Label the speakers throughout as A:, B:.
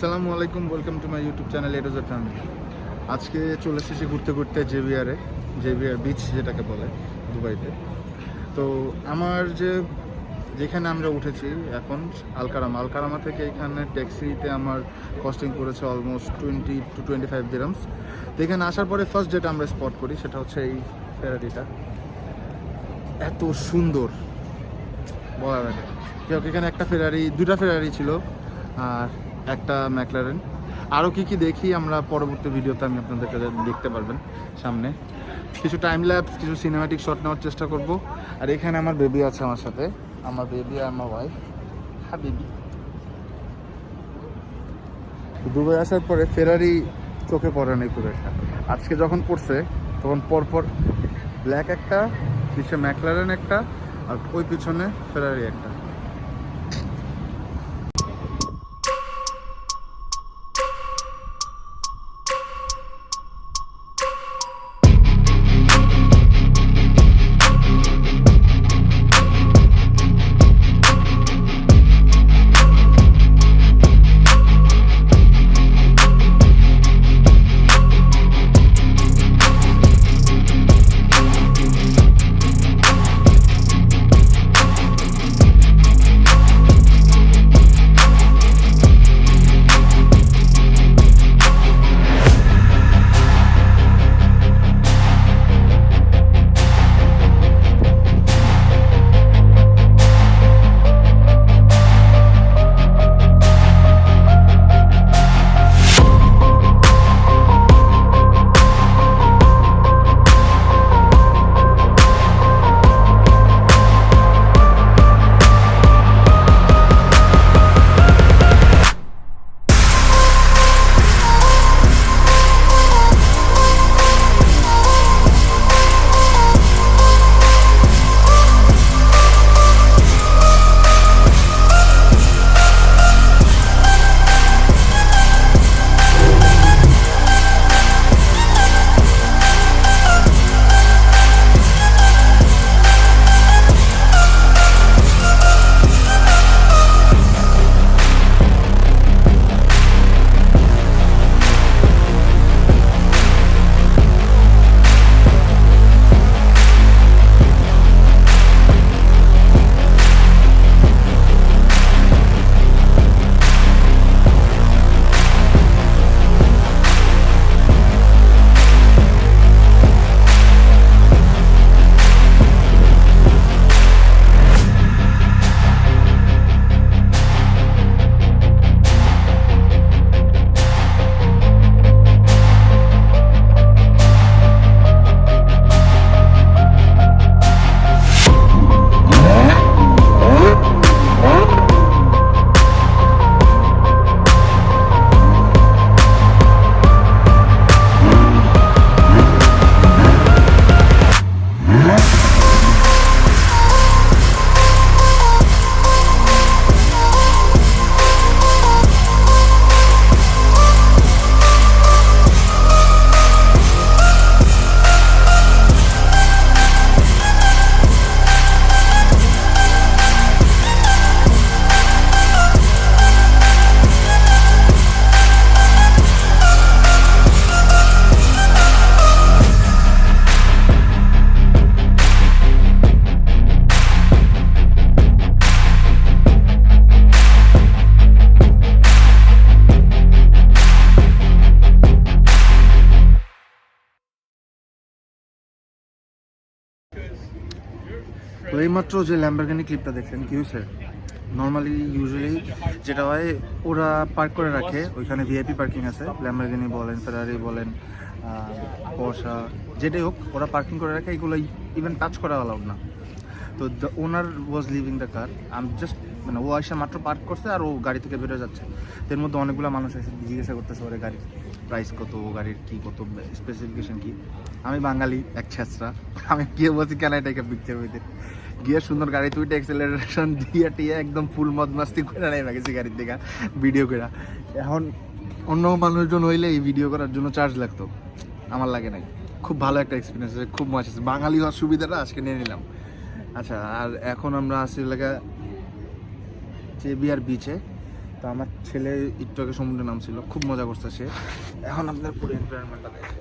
A: আসসালামু আলাইকুম, welcome to my YouTube channel এরোজ ফ্যামিলি। আজকে চলে এসেছি ঘুরতে ঘুরতে জেভিয়ার বিচ যেটাকে বলে দুবাইতে। তো আমার যেখানে আমরা উঠেছি এখন আলকারামা থেকে এখানে ট্যাক্সিতে আমার কস্টিং করেছে অলমোস্ট 20 to 25 দিরহামস। তো এখানে আসার পরে ফার্স্ট যেটা আমরা স্পট করি সেটা হচ্ছে এই ফেরারিটা। এত সুন্দর বলার আগে, এখানে দুটা ফেরারি ছিল আর একটা ম্যাকলারেন। আরও কি দেখি আমরা পরবর্তী ভিডিওতে আমি আপনাদেরকে দেখতে পারবেন। সামনে কিছু টাইম ল্যাপস, কিছু সিনেম্যাটিক শট নেওয়ার চেষ্টা করব। আর এখানে আমার বেবি আছে, আমার সাথে আমার বেবি আর আমার ওয়াইফ। হ্যাঁ বেবি। দুবাই আসার পরে ফেরারি চোখে পড়ে নেই খুব একটা। আজকে যখন পড়ছে তখন পরপর ব্ল্যাক একটা, পিছনে ম্যাকলারেন একটা, আর ওই পিছনে ফেরারি একটা। তো এইমাত্র যে ল্যাম্বরগিনি ক্লিপটা দেখলেন কি হয়েছে, ইউজুয়ালি যেটা হয় ওরা পার্ক করে রাখে ওইখানে ভিআইপি পার্কিং আছে। ল্যাম্বরগিনি বলেন, ফেরারি বলেন, পোর্শা, যেটাই হোক ওরা পার্কিং করে রাখে। এগুলো ইভেন টাচ করা অ্যালাউড না। তো the owner was living the car. আমি জাস্ট ও এসে মাত্র পার্ক করছে আর ও গাড়ি থেকে বেরোয় যাচ্ছে। এর মধ্যে অনেকগুলো মানুষ এসে জিজ্ঞাসা করতেছে ওরা গাড়ির প্রাইস কত, গাড়ির কী কত, স্পেসিফিকেশন কী। আমি বাঙালি এক ছেঁচড়া, আমি গিয়ে বলছি কেন এটাকে পিকচার হইতে গিয়ে সুন্দর গাড়ি তুইটা অ্যাক্সেলারেশন দিয়ে টিয়ে একদম ফুল মদমাস্তি করে নেমে গেছি গাড়ির থেকে ভিডিও করে। এখন অন্য মানুষজন হইলে এই ভিডিও করার জন্য চার্জ লাগতো, আমার লাগে নাই। খুব ভালো একটা এক্সপিরিয়েন্স, খুব মজা আছে। বাঙালি হওয়ার সুবিধাটা আজকে নিয়ে নিলাম। আচ্ছা, আর এখন আমরা আসি এলাকা জেভিয়ার বিচে। তো আমার ছেলে একটু আগে সমুদ্রে নামছিল, খুব মজা করছে সে। এখন আপনার পুরো এনভায়রনমেন্টটা দেখে।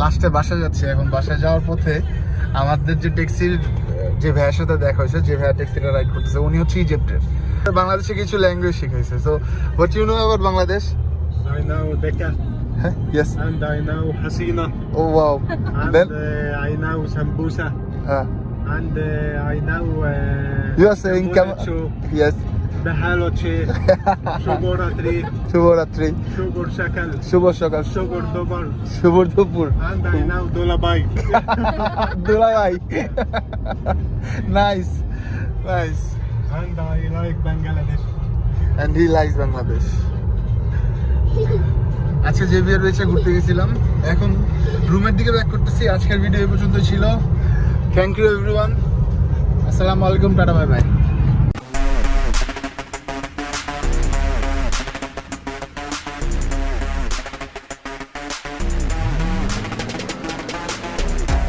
A: লাস্টে বাসা যাচ্ছে। এখন বাসায় যাওয়ার পথে আমাদের যে ট্যাক্সির যে ভাইয়ের সাথে দেখা হয়েছে, যে ভাইয়া ট্যাক্সিটা রাইড করতেছে, উনি হচ্ছে ইজিপ্টের। বাংলাদেশে কিছু ল্যাঙ্গুয়েজ শিখাইছে। So what you know about Bangladesh?
B: I know Decca.
A: Yes.
B: And I know Hasina.
A: Oh wow.
B: And
A: Then
B: I know Sambusa. And I know
A: you are saying yes.
B: Behaloche. Shuboratri.
A: Shuboratri.
B: Shubor Shakal.
A: Shubor Shakal.
B: Shubor Dobar.
A: Shubor Dupur.
B: And I know Dulabai.
A: Dulabai. Nice. Nice.
B: And I like Bangladesh.
A: And he likes Bangladesh. আজকে যে বিয়ের বেচে ঘুরতে গেছিলাম, এখন রুমের দিকে back করতেছি। আজকের ভিডিও এই পর্যন্ত ছিল। Thank you everyone. আসসালামু আলাইকুম, টাটা বাই বাই।